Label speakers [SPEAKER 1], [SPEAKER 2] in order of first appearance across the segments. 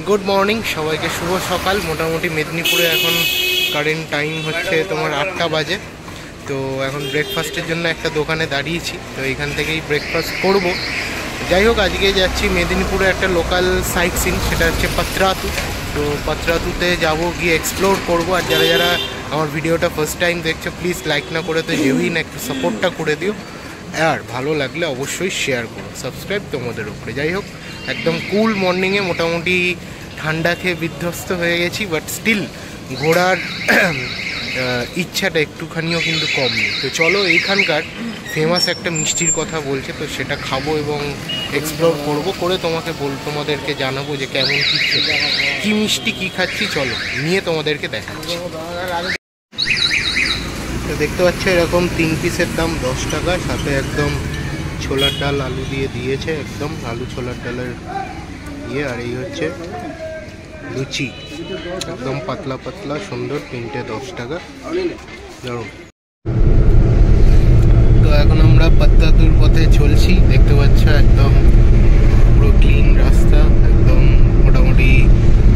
[SPEAKER 1] Good morning সবাইকে, শুভ সকাল। মোটামুটি মেদিনীপুরে এখন কারেন্ট টাইম হচ্ছে তোমার 8টা বাজে। তো এখন ব্রেকফাস্টের জন্য একটা দোকানে দাঁড়িয়েছি, তো এখান থেকেই ব্রেকফাস্ট করব। যাই হোক, আজকে যাচ্ছি মেদিনীপুরে একটা লোকাল সাইট সিন, সেটা হচ্ছে পাত্রাতু। তো পাত্রাতুতে যাব, গিয়ে এক্সপ্লোর করব। আর যারা যারা আমার ভিডিওটা ফার্স্ট টাইম দেখছো, প্লিজ লাইক না করে তো যেই না, একটু সাপোর্টটা করে দিও। আর ভালো লাগলে অবশ্যই শেয়ার করো, সাবস্ক্রাইব তোমাদের উপরে। যাই হোক, একদম কুল মর্নিংয়ে মোটামুটি ঠান্ডা খেয়ে বিধ্বস্ত হয়ে গেছি, বাট স্টিল ঘোরার ইচ্ছাটা একটুখানিও কিন্তু কম নেই। তো চলো, এইখানকার ফেমাস একটা মিষ্টির কথা বলছে, তো সেটা খাবো এবং এক্সপ্লোর করবো, করে তোমাদেরকে জানাবো যে কেমন কী মিষ্টি কী খাচ্ছি। চলো নিয়ে তোমাদেরকে দেখাচ্ছি। তো দেখতে পাচ্ছ, এরকম 3 পিসের দাম 10 টাকা, সাথে একদম ছোলার ডাল আলু দিয়ে দিয়েছে, একদম আলু ছোলার ডালের ইয়ে। আর এই হচ্ছে লুচি, একদম পাতলা পাতলা সুন্দর, 3টে 10 টাকা। দারুণ। তো এখন আমরা পাত্রাতুর পথে চলছি, দেখতে পাচ্ছ একদম পুরো ক্লিন রাস্তা, একদম মোটামুটি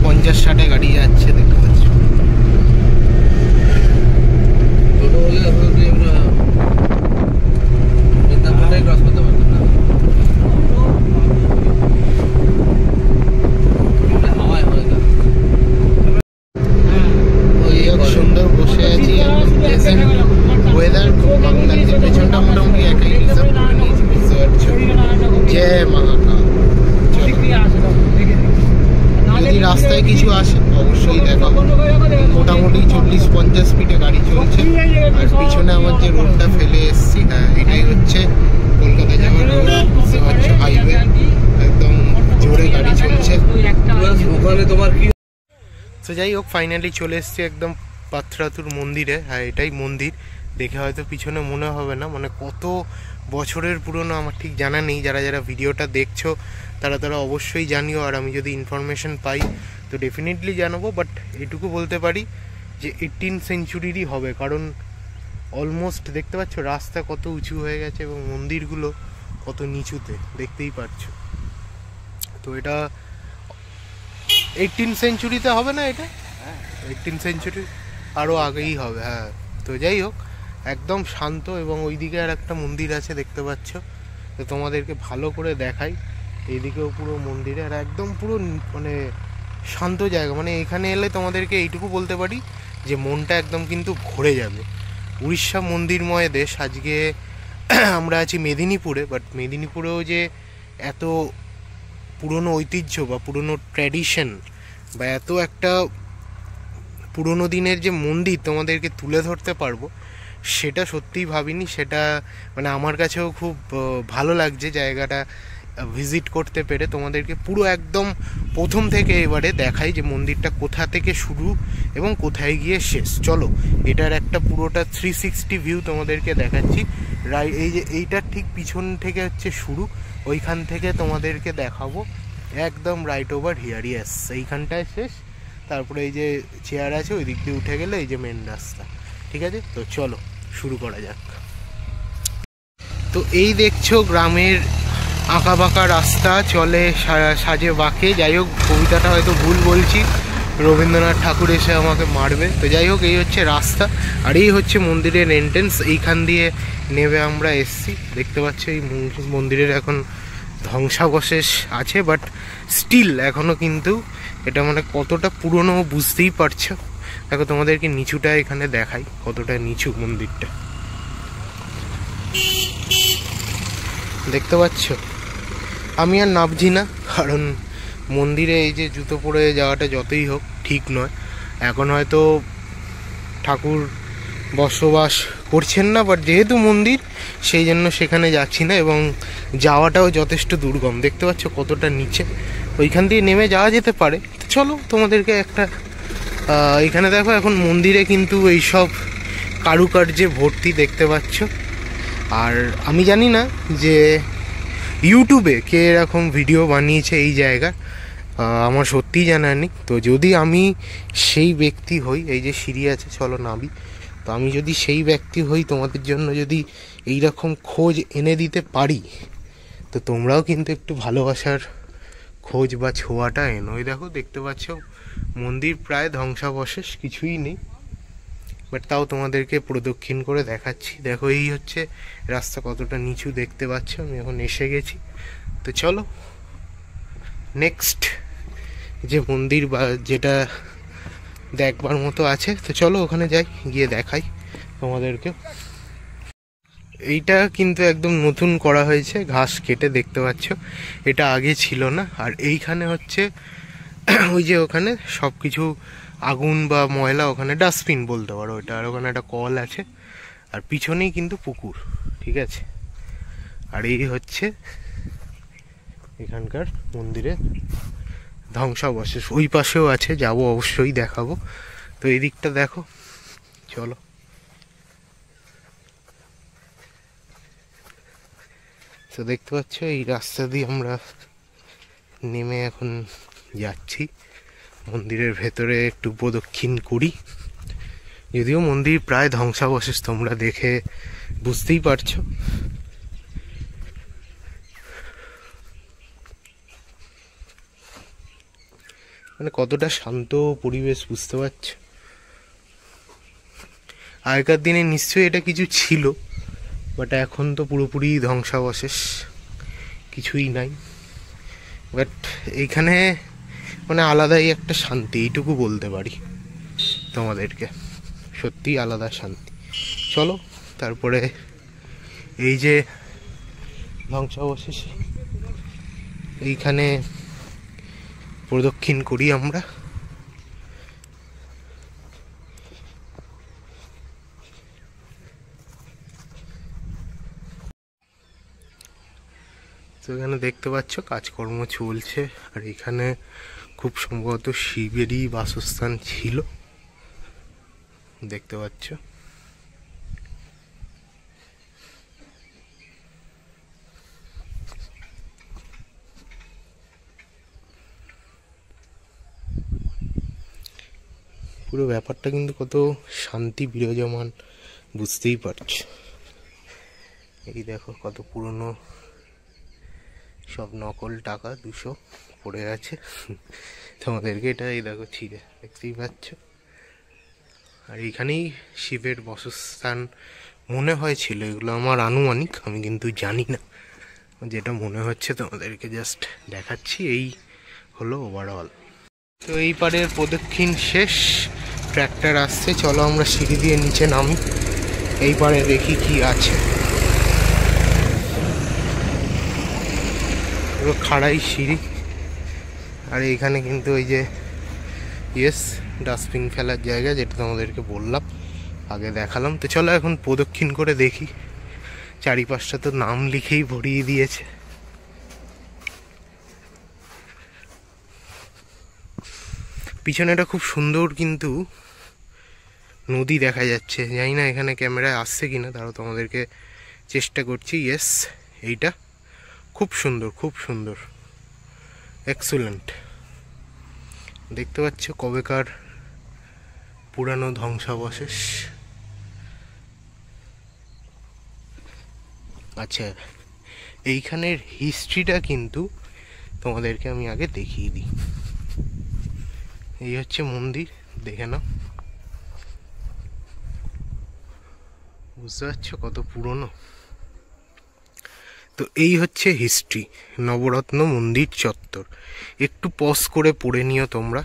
[SPEAKER 1] 50-60 গাড়ি যাচ্ছে, দেখতে পাচ্ছ। সুন্দর বসে আছি, ওয়েদার খুব ভালো লাগছে। পেছনটা মোটামুটি একাই রিজার্ভ করে নিয়েছি, বুঝতে পারছো। জয় মহাকাল। যদি রাস্তায় কিছু আসে অবশ্যই দেখাবো। মোটামুটি 40-50 স্পিডে গাড়ি চলছে। আর পিছনে আমার যে রোডটা ফেলে এসছি, হ্যাঁ এটাই হচ্ছে কলকাতা যাওয়ার রোড, বুঝতে পারছো, হাইওয়ে। একদম জোরে গাড়ি চলছে। তো যাই হোক, ফাইনালি চলে এসছি একদম পাত্রাতুর মন্দিরে। হ্যাঁ এটাই মন্দির। দেখে হয়তো পিছনে মনে হবে না, মানে কত বছরের পুরনো আমার ঠিক জানা নেই। যারা যারা ভিডিওটা দেখছো তারা অবশ্যই জানিও, আর আমি যদি ইনফরমেশন পাই তো ডেফিনেটলি জানাবো। বাট এটুকু বলতে পারি যে 18th সেঞ্চুরিরই হবে, কারণ অলমোস্ট দেখতে পাচ্ছ রাস্তা কত উঁচু হয়ে গেছে এবং মন্দিরগুলো কত নিচুতে, দেখতেই পাচ্ছ। তো এটা 18th সেঞ্চুরিতে হবে না, এটা 18th সেঞ্চুরি আরও আগেই হবে। হ্যাঁ, তো যাই হোক, একদম শান্ত। এবং ওইদিকে আর একটা মন্দির আছে, দেখতে পাচ্ছ। তো তোমাদেরকে ভালো করে দেখাই, এইদিকেও পুরো মন্দিরে, আর একদম পুরো মানে শান্ত জায়গা। মানে এখানে এলে তোমাদেরকে এইটুকু বলতে পারি যে মনটা একদম কিন্তু ভরে যাবে। উড়িষ্যা মন্দিরময় দেশ। আজকে আমরা আছি মেদিনীপুরে, বাট মেদিনীপুরেও যে এত পুরনো ঐতিহ্য বা পুরনো ট্র্যাডিশন বা এত একটা পুরনো দিনের যে মন্দির তোমাদেরকে তুলে ধরতে পারবো, সেটা সত্যিই ভাবিনি। সেটা মানে আমার কাছেও খুব ভালো লাগছে জায়গাটা ভিজিট করতে পেরে। তোমাদেরকে পুরো একদম প্রথম থেকে এবারে দেখাই যে মন্দিরটা কোথা থেকে শুরু এবং কোথায় গিয়ে শেষ। চলো, এটার একটা পুরোটা 360 ভিউ তোমাদেরকে দেখাচ্ছি। এই যে এইটার ঠিক পিছন থেকে হচ্ছে শুরু, ওইখান থেকে তোমাদেরকে দেখাবো একদম রাইট ওভার হিয়ার। ইয়েস, এইখানটায় শেষ। তারপরে এই যে চেয়ার আছে, ওই দিক দিয়ে উঠে গেলে এই যে মেন রাস্তা। ঠিক আছে, তো চলো শুরু করা যাক। তো এই দেখছো গ্রামের আঁকা বাঁকা রাস্তা, চলে সাজে বাঁকে। যাই হোক, কবিতাটা হয়তো ভুল বলছি, রবীন্দ্রনাথ ঠাকুর এসে আমাকে মারবে। তো যাই হোক, এই হচ্ছে রাস্তা, আর এই হচ্ছে মন্দিরের এন্ট্রেন্স। এইখান দিয়ে নেমে আমরা এসছি। দেখতে পাচ্ছ এই মন্দিরের এখন ধ্বংসাবশেষ আছে, বাট স্টিল এখনও কিন্তু এটা মানে কতটা পুরনো বুঝতেই পারছো। দেখো, তোমাদেরকে নিচুটা এখানে দেখাই, কতটা নিচু মন্দিরটা, দেখতে পাচ্ছ। আমি আর নামছি না, কারণ মন্দিরে এই যে জুতো পরে যাওয়াটা যতই হোক ঠিক নয়। এখন হয়তো ঠাকুর বসবাস করছেন না, বাট যেহেতু মন্দির সেই জন্য সেখানে যাচ্ছি না, এবং যাওয়াটাও যথেষ্ট দুর্গম। দেখতে পাচ্ছ কতটা নিচে, ওইখান দিয়ে নেমে যাওয়া যেতে পারে। তো চলো তোমাদেরকে একটা এখানে দেখো, এখন মন্দিরে কিন্তু এইসব কারুকার্যে ভর্তি, দেখতে পাচ্ছ। আর আমি জানি না যে ইউটিউবে কে এরকম ভিডিও বানিয়েছে এই জায়গার, আমার সত্যিই জানা নেই। তো যদি আমি সেই ব্যক্তি হই, এই যে সিঁড়ি আছে, চলো নামি। তো আমি যদি সেই ব্যক্তি হই, তোমাদের জন্য যদি এইরকম খোঁজ এনে দিতে পারি, তো তোমরাও কিন্তু একটু ভালোবাসার খোঁজ বা ছোঁয়াটা এনো। ওই দেখো, দেখতে পাচ্ছ মন্দির প্রায় ধ্বংসাবশেষ, কিছুই নেই, বাট তাও তোমাদেরকে প্রদক্ষিণ করে দেখাচ্ছি। দেখো এই হচ্ছে রাস্তা, কতটা নিচু দেখতে পাচ্ছ। আমি এখন এসে গেছি। তো চলো নেক্সট যে মন্দির বা যেটা দেখবার মতো আছে, তো চলো ওখানে যাই, গিয়ে দেখাই তোমাদেরকে। এইটা কিন্তু একদম নতুন করা হয়েছে, ঘাস কেটে, দেখতে পাচ্ছ। এটা আগে ছিল না। আর এইখানে হচ্ছে ওই যে ওখানে সব কিছু আগুন বা ময়লা, ওখানে ডাস্টবিন বলতে পারো ওটা। আর ওখানে একটা কল আছে, আর পিছনেই কিন্তু পুকুর, ঠিক আছে। আর এই হচ্ছে এখানকার মন্দিরের ধ্বংসাবশেষ। ওই পাশেও আছে, যাব অবশ্যই দেখাবো। তো এই দিকটা দেখো, চলো। তো দেখতে পাচ্ছ এই রাস্তা দিয়ে আমরা নেমে এখন যাচ্ছি মন্দিরের ভেতরে, একটু প্রদক্ষিণ করি। যদিও মন্দির প্রায় ধ্বংসাবশেষ, তোমরা দেখে বুঝতেই পারছো। মানে কতটা শান্ত পরিবেশ, বুঝতে পারছো। আগেকার দিনে নিশ্চয়ই এটা কিছু ছিল, বাট এখন তো পুরোপুরি ধ্বংসাবশেষ, কিছুই নাই। বাট এইখানে মানে আলাদাই একটা শান্তি, এইটুকু বলতে পারি তোমাদেরকে, সত্যিই আলাদা শান্তি। চলো তারপরে এই যে ধ্বংসাবশেষ, এইখানে প্রদক্ষিণ করি আমরা। তো এখানে দেখতে পাচ্ছ কাজকর্ম চলছে। আর এখানে খুব সম্ভবত শিবেরই বাসস্থান ছিল, দেখতে পাচ্ছ। পুরো ব্যাপারটা কিন্তু কত শান্তি বিরাজমান, বুঝতেই পারছ। এই দেখো কত পুরনো সব নকল টাকা 200 পড়ে আছে তোমাদেরকে। এটা এই দেখো ছিঁড়ে, দেখতেই পাচ্ছ। আর এইখানেই শিবের বাসস্থান মনে হয় ছিল, এগুলো আমার আনুমানিক, আমি কিন্তু জানি না। যেটা মনে হচ্ছে তোমাদেরকে জাস্ট দেখাচ্ছি। এই হলো ওভারঅল। তো এই পারের প্রদক্ষিণ শেষ, ট্র্যাক্টর আসছে, চলো আমরা সিঁড়ি দিয়ে নিচে নামি, এই পারে দেখি কি আছে। পুরো খাড়াই সিঁড়ি। আর এইখানে কিন্তু ওই যে ডাস্টবিন ফেলার জায়গা, যেটা তোমাদেরকে বললাম, আগে দেখালাম। তো চলো এখন প্রদক্ষিণ করে দেখি। চারিপাশটা তো নাম লিখেই ভরিয়ে দিয়েছে। পিছনেটা খুব সুন্দর কিন্তু নদী দেখা যাচ্ছে, জানি না এখানে ক্যামেরায় আসছে কিনা, তারও তোমাদেরকে চেষ্টা করছি। এইটা খুব সুন্দর, খুব সুন্দর, এক্সেলেন্ট। দেখতে পাচ্ছ কবেকার পুরানো ধ্বংসাবশেষ। আচ্ছা, এইখানের হিস্ট্রিটা কিন্তু তোমাদেরকে আমি আগে দেখিয়ে দিই। এই হচ্ছে মন্দির, দেখে নাও, বুঝতে পারছো কত পুরনো। তো এই হচ্ছে হিস্ট্রি, নবরত্ন মন্দির চত্বর। একটু পজ করে পড়ে নিও তোমরা,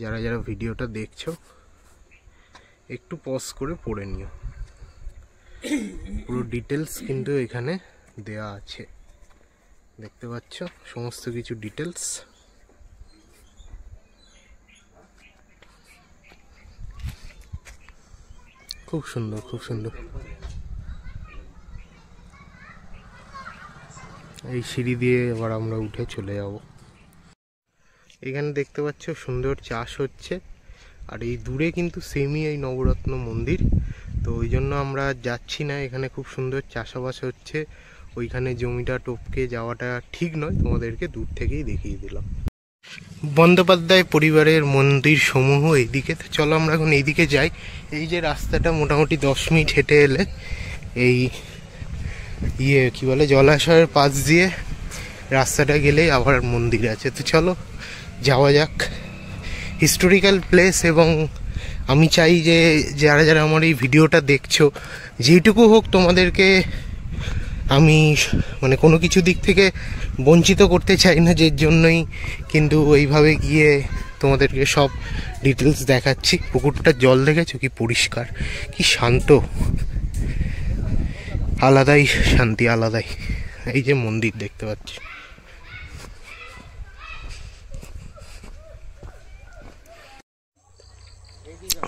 [SPEAKER 1] যারা যারা ভিডিওটা দেখছো একটু পজ করে পড়ে নিও। পুরো ডিটেলস কিন্তু এখানে দেয়া আছে, দেখতে পাচ্ছ সমস্ত কিছু ডিটেলস। খুব সুন্দর, খুব সুন্দর। এই সিঁড়ি দিয়ে এবার আমরা উঠে চলে যাব। এখানে দেখতে পাচ্ছ সুন্দর চাষ হচ্ছে, আর এই দূরে কিন্তু সেমই এই নবরত্ন মন্দির। তো ওই জন্য আমরা যাচ্ছি না, এখানে খুব সুন্দর চাষাবাস হচ্ছে। ওইখানে জমিটা টপকে যাওয়াটা ঠিক নয়, তোমাদেরকে দূর থেকেই দেখিয়ে দিলাম। বন্দ্যোপাধ্যায় পরিবারের মন্দির সমূহ এইদিকে। তো চলো আমরা এখন এইদিকে যাই। এই যে রাস্তাটা মোটামুটি 10 মিনিট হেঁটে এলে এই কি বলে জলাশয়ের পাশ দিয়ে রাস্তাটা গেলেই আবার মন্দির আছে। তো চলো যাওয়া যাক। হিস্টোরিক্যাল প্লেস, এবং আমি চাই যে যারা যারা আমার এই ভিডিওটা দেখছো, যেইটুকু হোক তোমাদেরকে আমি মানে কোনো কিছু দিক থেকে বঞ্চিত করতে চাই না, যে জন্যই কিন্তু ওইভাবে গিয়ে তোমাদেরকে সব ডিটেলস দেখাচ্ছি। পুকুরটার জল দেখেছো কি পরিষ্কার, কি শান্ত, আলাদাই শান্তি, আলাদাই। এই যে মন্দির দেখতে পাচ্ছি,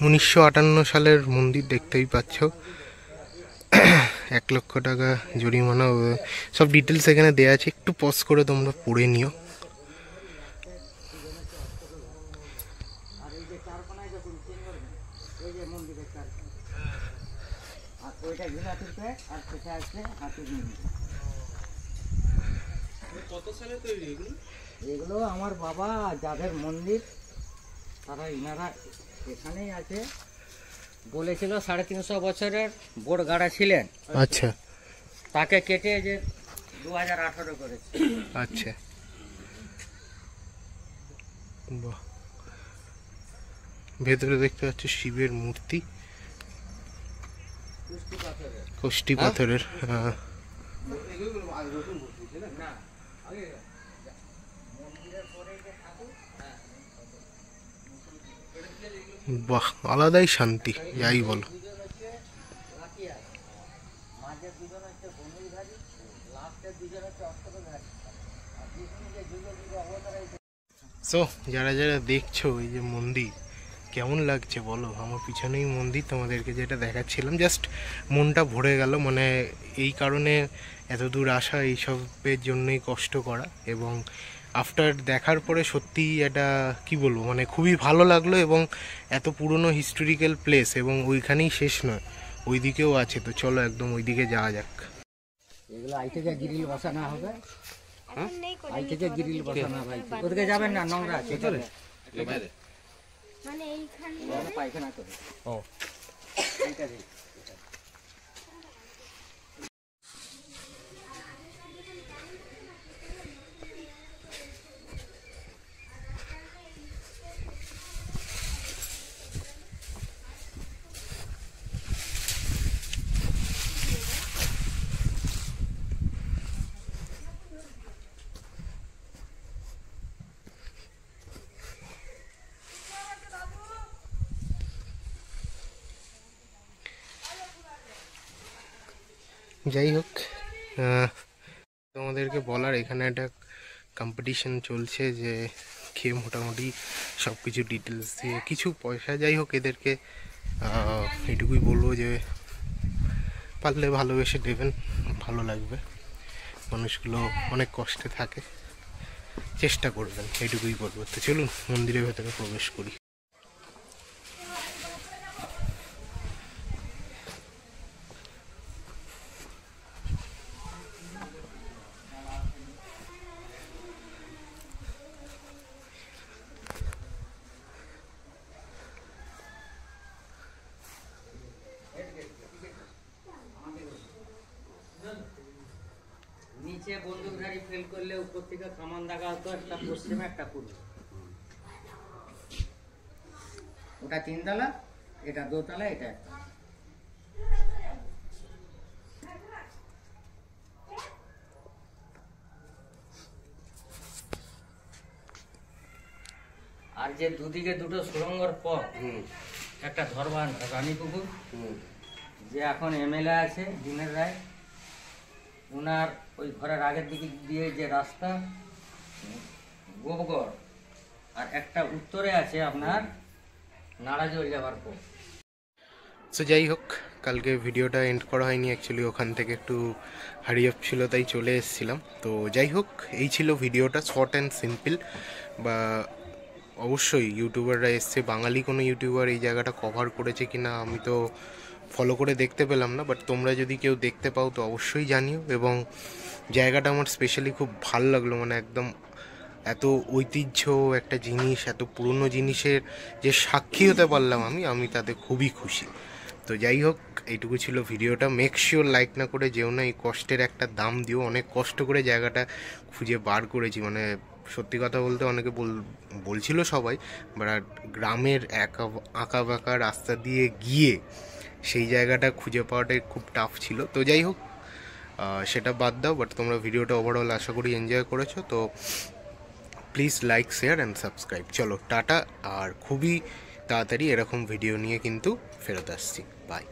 [SPEAKER 1] 1958 সালের মন্দির দেখতেই পাচ্ছ। 1 লক্ষ টাকা জরিমানা, সব ডিটেলস এখানে দেওয়া আছে, একটু পজ করে তোমরা পড়ে নিও।
[SPEAKER 2] কত সালে তৈরি এগুলো? আমার বাবা যাদের মন্দির তারা ইনারা এখানেই আছে বলেছিল। 350 বছরের বোর্ড গাড়া ছিলেন।
[SPEAKER 1] আচ্ছা,
[SPEAKER 2] তাকে কেটে যে 2018 করেছে।
[SPEAKER 1] আচ্ছা, বাহ। ভেতরে দেখতে পাচ্ছি শিবের মূর্তি, কষ্টি পাথরের। হ্যাঁ, বাহ, আলাদাই শান্তি, যাই বলো। সো যারা যারা দেখছো এই যে মন্দির, কেমন লাগছে বলো? আমার পিছনেই মন্দির, তোমাদেরকে যেটা দেখাচ্ছিলাম, জাস্ট মনটা ভরে গেল। মানে এই কারণে এত দূর আসা, এইসবের জন্যই কষ্ট করা, এবং আফটার দেখার পরে সত্যিই এটা কি বলবো, মানে খুবই ভালো লাগলো। এবং এত পুরনো হিস্টোরিক্যাল প্লেস, এবং ওইখানেই শেষ নয়, ওইদিকেও আছে। তো চলো একদম ওইদিকে যাওয়া যাক।
[SPEAKER 2] এগুলো আই থেকে গ্রিল বসানো হবে, আই থেকে গ্রিল বসানো হবে। ওদিকে যাবেন না, নোংরা আছে মানে এইখানে পায়খানা করে। ও এইটা দিই।
[SPEAKER 1] যাই হোক, তোমাদেরকে বলার, এখানে একটা কম্পিটিশন চলছে যে খেয়ে মোটামুটি সব কিছু ডিটেলস দিয়ে কিছু পয়সা, যাই হোক এদেরকে এটুকুই বলবো যে পারলে ভালোবেসে দেবেন, ভালো লাগবে। মানুষগুলো অনেক কষ্টে থাকে, চেষ্টা করবেন, এইটুকুই বলবো। তো চলুন মন্দিরের ভেতরে প্রবেশ করি।
[SPEAKER 2] নিচে বন্দুকধারী ফেল করলে উপর থেকে কামান দাগা হতো, একটা পশ্চিমে একটা পূর্বে। ওটা 3 তলা, এটা 2 তলা, এটা 1 তলা। আর যে দুদিকে দুটো সুড়ঙ্গর পথ, একটা ধরবান রানী পুকুর, যে এখন এমএলএ আছে দিনের রায়, ওনার ওই ঘরের আগের দিকে দিয়ে যে রাস্তা গোবগড়, আর একটা উত্তরে আছে আপনার নাড়াজোর যাওয়ার পর।
[SPEAKER 1] সো যাই হোক, কালকে ভিডিওটা এন্ড করা হয়নি অ্যাকচুয়ালি, ওখান থেকে একটু হারি আপ ছিল, তাই চলে এসেছিলাম। তো যাই হোক, এই ছিল ভিডিওটা, শর্ট অ্যান্ড সিম্পল। বা অবশ্যই ইউটিউবাররা এসছে, বাঙালি কোনো ইউটিউবার এই জায়গাটা কভার করেছে কিনা আমি তো ফলো করে দেখতে পেলাম না, বাট তোমরা যদি কেউ দেখতে পাও তো অবশ্যই জানিও। এবং জায়গাটা আমার স্পেশালি খুব ভালো লাগলো, মানে একদম এত ঐতিহ্য একটা জিনিস, এত পুরনো জিনিসের যে সাক্ষী হতে পারলাম আমি তাতে খুবই খুশি। তো যাই হোক, এইটুকু ছিল ভিডিওটা। মেক শিওর লাইক না করে যেও না, এই কষ্টের একটা দাম দিও। অনেক কষ্ট করে জায়গাটা খুঁজে বার করেছি, মানে সত্যি কথা বলতে অনেকে বলছিল সবাই, বাট গ্রামের আঁকা বাঁকা রাস্তা দিয়ে গিয়ে সেই জায়গাটা খুঁজে পাওয়াটাই খুব টাফ ছিল। তো যাই হোক, সেটা বাদ দাও, বাট তোমরা ভিডিওটা ওভারঅল আশা করি এনজয় করেছো। তো please like, share and subscribe. চলো টাটা, আর খুবই তাড়াতাড়ি এরকম ভিডিও নিয়ে কিন্তু ফেরত আসছি। বাই।